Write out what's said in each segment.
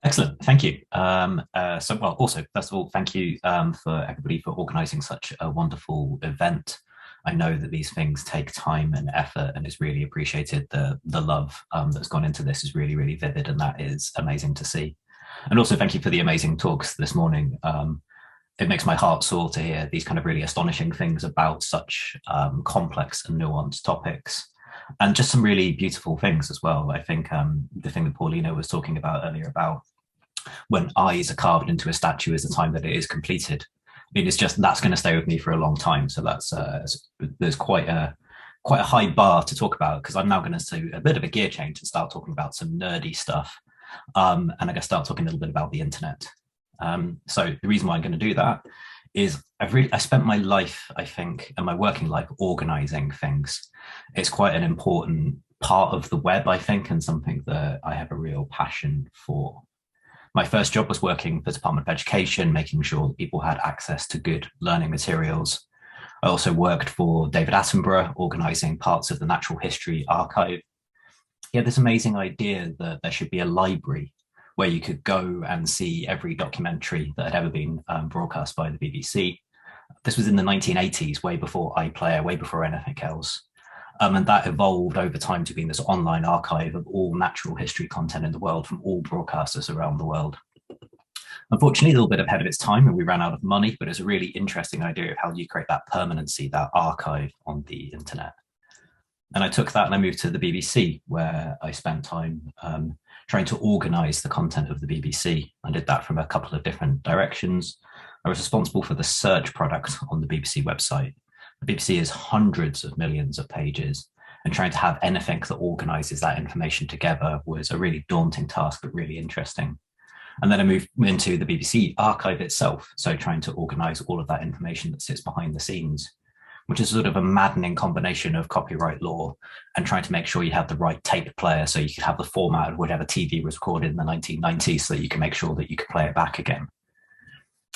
Excellent, thank you. Also, first of all, thank you for everybody for organising such a wonderful event. I know that these things take time and effort, and it's really appreciated. The love that's gone into this is really, really vivid, and that is amazing to see. And also, thank you for the amazing talks this morning. It makes my heart soar to hear these kind of really astonishing things about such complex and nuanced topics, and just some really beautiful things as well. I think the thing that Paulina was talking about earlier about when eyes are carved into a statue is the time that it is completed. I mean, it's just that's going to stay with me for a long time. So there's quite a high bar to talk about because I'm now going to do a bit of a gear change and start talking about some nerdy stuff, and I'm going to start talking a little bit about the internet. So the reason why I'm going to do that is I spent my life, I think, and my working life organizing things. It's quite an important part of the web, I think, and something that I have a real passion for. My first job was working for the Department of Education, making sure that people had access to good learning materials. I also worked for David Attenborough, organizing parts of the Natural History Archive. He had this amazing idea that there should be a library where you could go and see every documentary that had ever been broadcast by the BBC. This was in the 1980s, way before iPlayer, way before anything else. And that evolved over time to being this online archive of all natural history content in the world from all broadcasters around the world. Unfortunately, a little bit ahead of its time and we ran out of money, but it's a really interesting idea of how you create that permanency, that archive on the internet. And I took that and I moved to the BBC, where I spent time trying to organize the content of the BBC. I did that from a couple of different directions. I was responsible for the search product on the BBC website. The BBC is hundreds of millions of pages, and trying to have anything that organizes that information together was a really daunting task, but really interesting. And then I moved into the BBC archive itself, so trying to organize all of that information that sits behind the scenes, which is sort of a maddening combination of copyright law and trying to make sure you have the right tape player so you could have the format of whatever TV was recorded in the 1990s so that you can make sure that you could play it back again.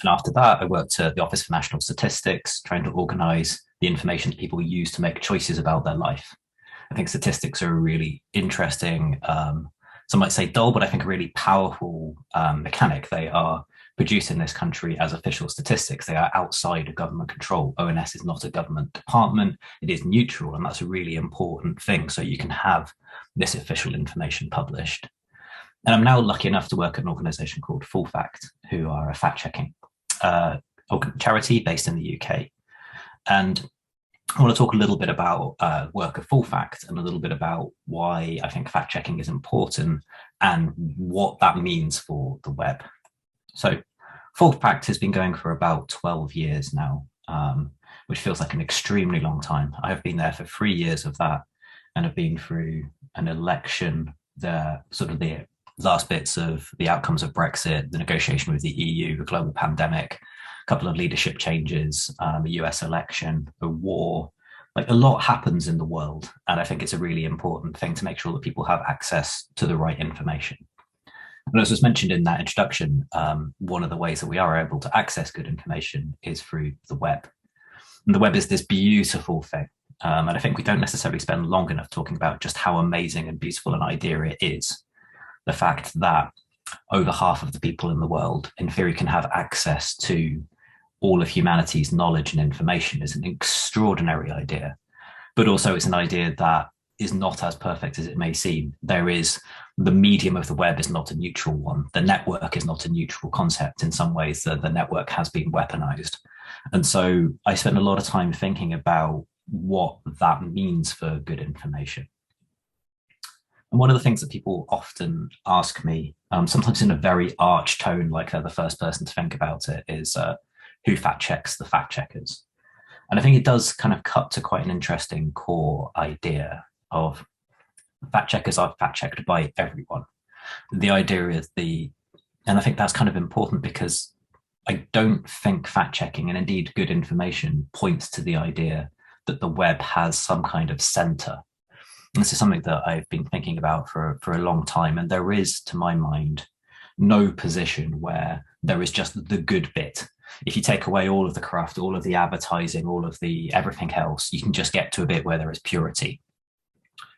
And after that, I worked at the Office for National Statistics, trying to organize the information that people use to make choices about their life. I think statistics are a really interesting, some might say dull, but I think a really powerful mechanic. They are produced in this country as official statistics. They are outside of government control. ONS is not a government department. It is neutral, and that's a really important thing. So you can have this official information published. And I'm now lucky enough to work at an organization called Full Fact, who are a fact-checking charity based in the UK. And I want to talk a little bit about work of Full Fact and a little bit about why I think fact-checking is important and what that means for the web. So Full Fact has been going for about 12 years now, which feels like an extremely long time. I have been there for 3 years of that and have been through an election, the last bits of the outcomes of Brexit, the negotiation with the EU, the global pandemic, a couple of leadership changes, a US election, a war. Like a lot happens in the world. And I think it's a really important thing to make sure that people have access to the right information. And as was mentioned in that introduction, one of the ways that we are able to access good information is through the web. And the web is this beautiful thing. And I think we don't necessarily spend long enough talking about just how amazing and beautiful an idea it is. The fact that over half of the people in the world, in theory, can have access to all of humanity's knowledge and information is an extraordinary idea. But also it's an idea that is not as perfect as it may seem. The medium of the web is not a neutral one. The network is not a neutral concept. In some ways, the network has been weaponized. And so I spent a lot of time thinking about what that means for good information. And one of the things that people often ask me, sometimes in a very arch tone, like they're the first person to think about it, is who fact checks the fact checkers? And I think it does kind of cut to quite an interesting core idea of fact checkers are fact checked by everyone. The idea is and I think that's kind of important because I don't think fact checking and indeed good information points to the idea that the web has some kind of center. This is something that I've been thinking about for a long time. And there is, to my mind, no position where there is just the good bit. If you take away all of the craft, all of the advertising, all of the everything else, you can just get to a bit where there is purity.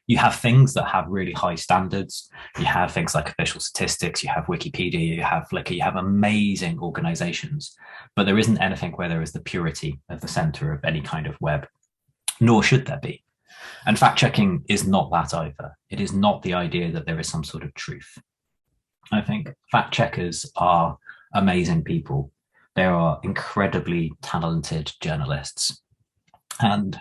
You have things that have really high standards. You have things like official statistics, you have Wikipedia, you have Flickr, you have amazing organizations, but there isn't anything where there is the purity at the center of any kind of web, nor should there be. And fact checking is not that either. It is not the idea that there is some sort of truth. I think fact checkers are amazing people. They are incredibly talented journalists. And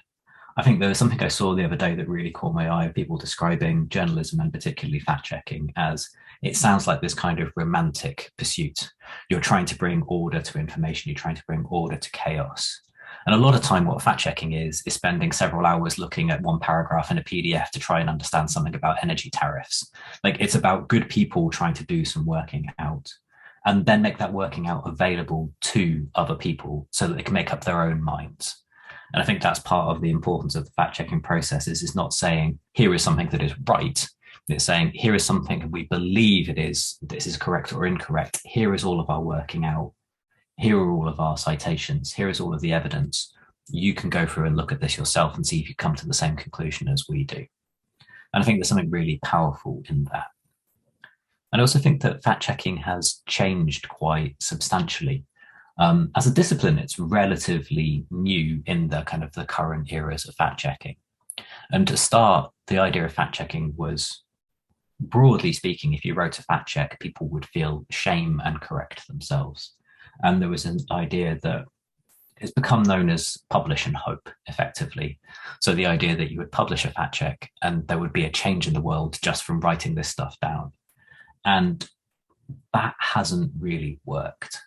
I think there was something I saw the other day that really caught my eye of people describing journalism and particularly fact checking as it sounds like this kind of romantic pursuit. You're trying to bring order to information, you're trying to bring order to chaos. And a lot of time, what fact checking is spending several hours looking at one paragraph in a PDF to try and understand something about energy tariffs. Like it's about good people trying to do some working out and then make that working out available to other people so that they can make up their own minds. And I think that's part of the importance of the fact checking process is it's not saying here is something that is right. It's saying here is something we believe it is, this is correct or incorrect. Here is all of our working out. Here are all of our citations. Here is all of the evidence. You can go through and look at this yourself and see if you come to the same conclusion as we do. And I think there's something really powerful in that. And I also think that fact checking has changed quite substantially. As a discipline, it's relatively new in the kind of the current eras of fact checking. And to start, the idea of fact checking was, broadly speaking, if you wrote a fact check, people would feel shame and correct themselves. And there was an idea that has become known as publish and hope, effectively. So the idea that you would publish a fact check and there would be a change in the world just from writing this stuff down. And that hasn't really worked.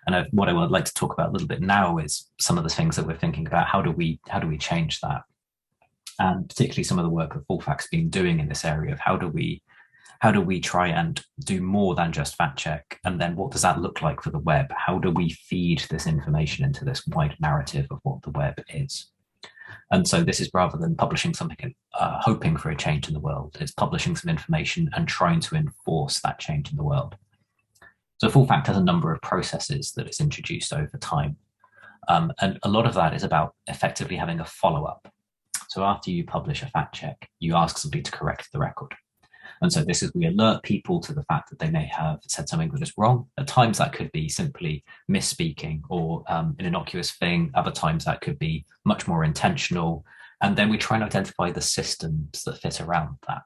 And what I would like to talk about a little bit now is some of the things that we're thinking about. How do we change that? And particularly some of the work that Full Fact's been doing in this area of how do we try and do more than just fact check? And then what does that look like for the web? How do we feed this information into this wide narrative of what the web is? And so this is rather than publishing something and hoping for a change in the world, it's publishing some information and trying to enforce that change in the world. So Full Fact has a number of processes that it's introduced over time. And a lot of that is about effectively having a follow-up. So after you publish a fact check, you ask somebody to correct the record. And so this is, we alert people to the fact that they may have said something that is wrong. At times that could be simply misspeaking or an innocuous thing. Other times that could be much more intentional. And then we try and identify the systems that fit around that.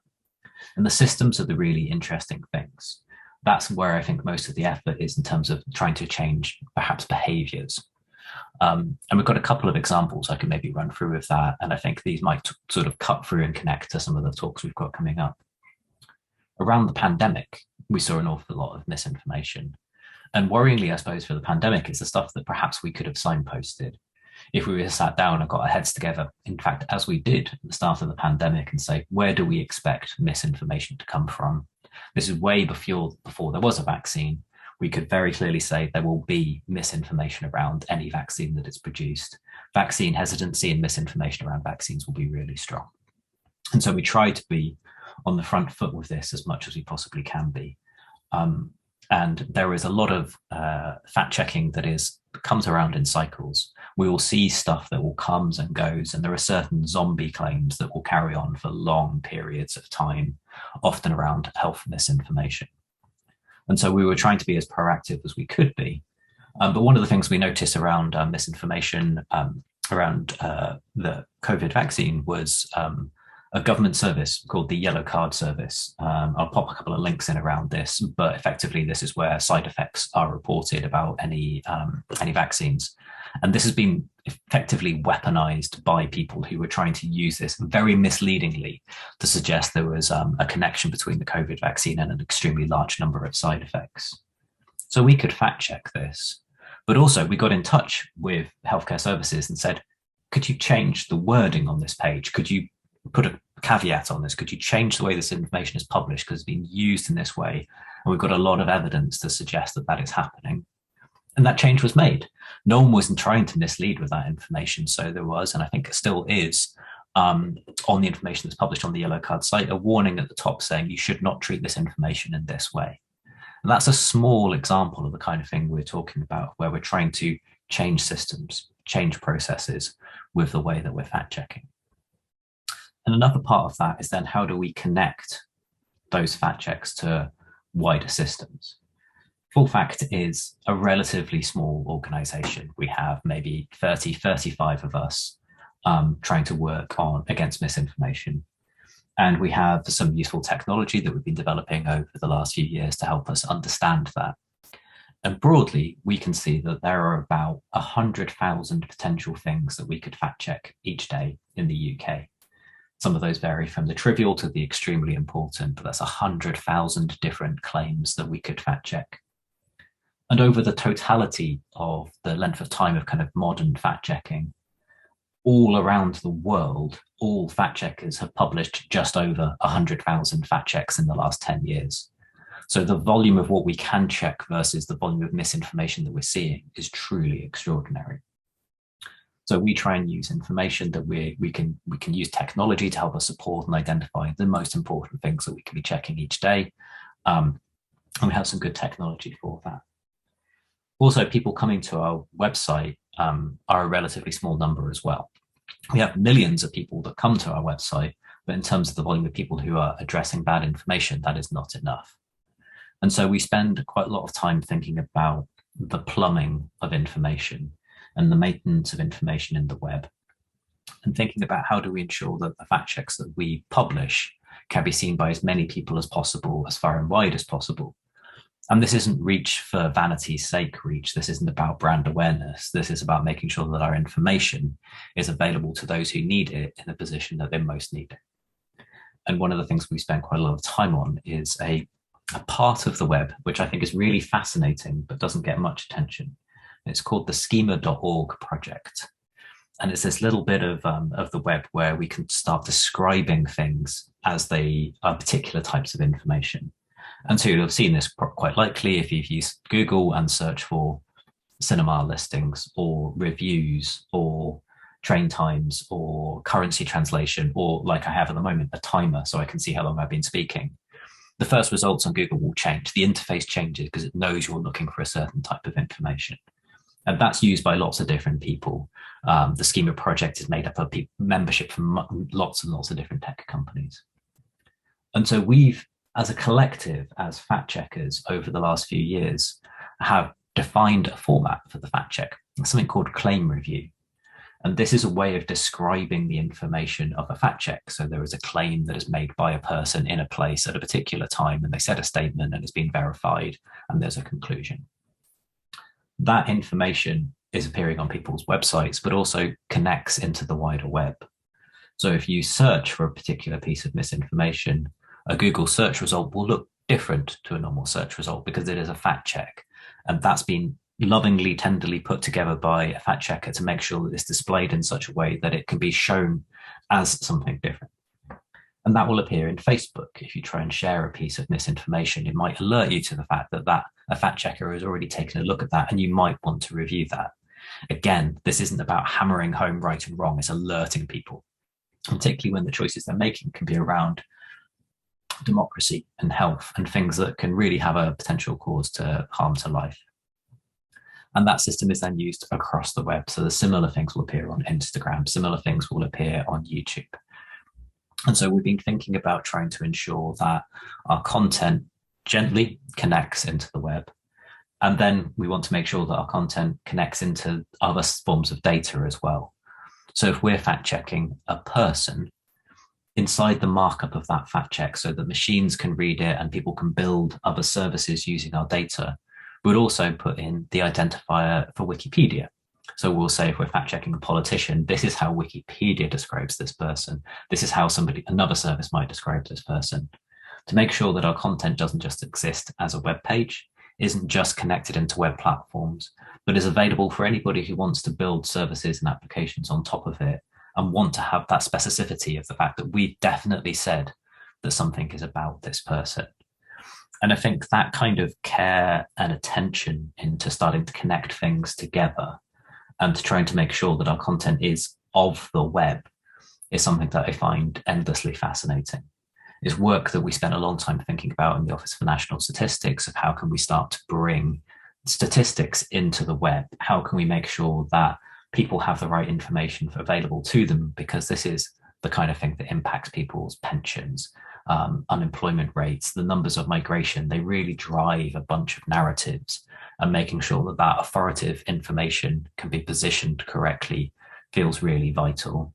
And the systems are the really interesting things. That's where I think most of the effort is in terms of trying to change perhaps behaviors. And we've got a couple of examples I can maybe run through with that. And I think these might sort of cut through and connect to some of the talks we've got coming up. Around the pandemic, we saw an awful lot of misinformation. And worryingly, I suppose, for the pandemic is the stuff that perhaps we could have signposted if we were sat down and got our heads together, in fact, as we did at the start of the pandemic, and say, where do we expect misinformation to come from? This is way before there was a vaccine. We could very clearly say there will be misinformation around any vaccine that is produced. Vaccine hesitancy and misinformation around vaccines will be really strong. And so we try to be on the front foot with this as much as we possibly can be. And there is a lot of fact checking that comes around in cycles. We will see stuff that will comes and goes, and there are certain zombie claims that will carry on for long periods of time, often around health misinformation. And so we were trying to be as proactive as we could be. But one of the things we noticed around misinformation around the COVID vaccine was a government service called the Yellow Card Service. I'll pop a couple of links in around this, but effectively this is where side effects are reported about any vaccines. And this has been effectively weaponized by people who were trying to use this very misleadingly to suggest there was a connection between the COVID vaccine and an extremely large number of side effects. So we could fact check this, but also we got in touch with healthcare services and said, could you change the wording on this page? Could you put a caveat on this? Could you change the way this information is published because it's been used in this way? And we've got a lot of evidence to suggest that that is happening. And that change was made. No one was trying to mislead with that information. So there was, and I think it still is, on the information that's published on the Yellow Card site, a warning at the top saying you should not treat this information in this way. And that's a small example of the kind of thing we're talking about, where we're trying to change systems, change processes with the way that we're fact checking. And another part of that is then how do we connect those fact checks to wider systems? Full Fact is a relatively small organization. We have maybe 30, 35 of us trying to work on against misinformation. And we have some useful technology that we've been developing over the last few years to help us understand that. And broadly, we can see that there are about 100,000 potential things that we could fact check each day in the UK. Some of those vary from the trivial to the extremely important, but that's 100,000 different claims that we could fact check. And over the totality of the length of time of kind of modern fact checking, all around the world, all fact checkers have published just over 100,000 fact checks in the last 10 years. So the volume of what we can check versus the volume of misinformation that we're seeing is truly extraordinary. So we try and use information that we can use technology to help us support and identify the most important things that we can be checking each day. And we have some good technology for that. Also, people coming to our website are a relatively small number as well. We have millions of people that come to our website, but in terms of the volume of people who are addressing bad information, that is not enough. And so we spend quite a lot of time thinking about the plumbing of information and the maintenance of information in the web, and thinking about how do we ensure that the fact checks that we publish can be seen by as many people as possible, as far and wide as possible. And this isn't reach for vanity's sake reach. This isn't about brand awareness. This is about making sure that our information is available to those who need it in the position that they most need it. And one of the things we spend quite a lot of time on is a part of the web, which I think is really fascinating, but doesn't get much attention. It's called the schema.org project. And it's this little bit of the web where we can start describing things as they are particular types of information. And so you'll have seen this quite likely if you've used Google and search for cinema listings or reviews or train times or currency translation, or like I have at the moment, a timer so I can see how long I've been speaking. The first results on Google will change. The interface changes because it knows you're looking for a certain type of information. And that's used by lots of different people. The Schema project is made up of membership from lots and lots of different tech companies. And so we've, as a collective, as fact checkers over the last few years, have defined a format for the fact check, something called claim review. And this is a way of describing the information of a fact check. So there is a claim that is made by a person in a place at a particular time, and they said a statement and it's been verified, and there's a conclusion. That information is appearing on people's websites, but also connects into the wider web. So if you search for a particular piece of misinformation, a Google search result will look different to a normal search result because it is a fact check. And that's been lovingly, tenderly put together by a fact checker to make sure that it's displayed in such a way that it can be shown as something different. And that will appear in Facebook. If you try and share a piece of misinformation, it might alert you to the fact that a fact checker has already taken a look at that and you might want to review that. Again, this isn't about hammering home right and wrong, it's alerting people, particularly when the choices they're making can be around democracy and health and things that can really have a potential cause to harm to life. And that system is then used across the web. So the similar things will appear on Instagram, similar things will appear on YouTube. And so we've been thinking about trying to ensure that our content gently connects into the web. And then we want to make sure that our content connects into other forms of data as well. So if we're fact checking a person, inside the markup of that fact check so that machines can read it and people can build other services using our data, we'd also put in the identifier for Wikipedia. So we'll say if we're fact checking a politician, this is how Wikipedia describes this person. This is how another service might describe this person, to make sure that our content doesn't just exist as a web page, isn't just connected into web platforms, but is available for anybody who wants to build services and applications on top of it and want to have that specificity of the fact that we definitely said that something is about this person. And I think that kind of care and attention into starting to connect things together and trying to make sure that our content is of the web is something that I find endlessly fascinating. It's work that we spent a long time thinking about in the Office for National Statistics of how can we start to bring statistics into the web? How can we make sure that people have the right information available to them? Because this is the kind of thing that impacts people's pensions, unemployment rates, the numbers of migration. They really drive a bunch of narratives, and making sure that that authoritative information can be positioned correctly feels really vital.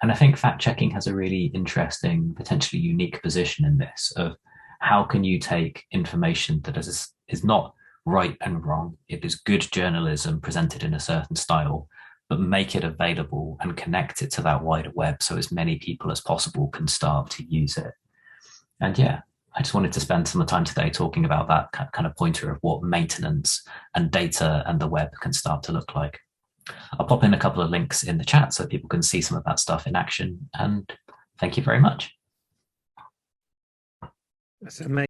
And I think fact checking has a really interesting, potentially unique position in this of how can you take information that is not right and wrong, it is good journalism presented in a certain style, but make it available and connect it to that wider web so as many people as possible can start to use it. And yeah, I just wanted to spend some time today talking about that kind of pointer of what maintenance and data and the web can start to look like. I'll pop in a couple of links in the chat so people can see some of that stuff in action. And thank you very much. That's amazing.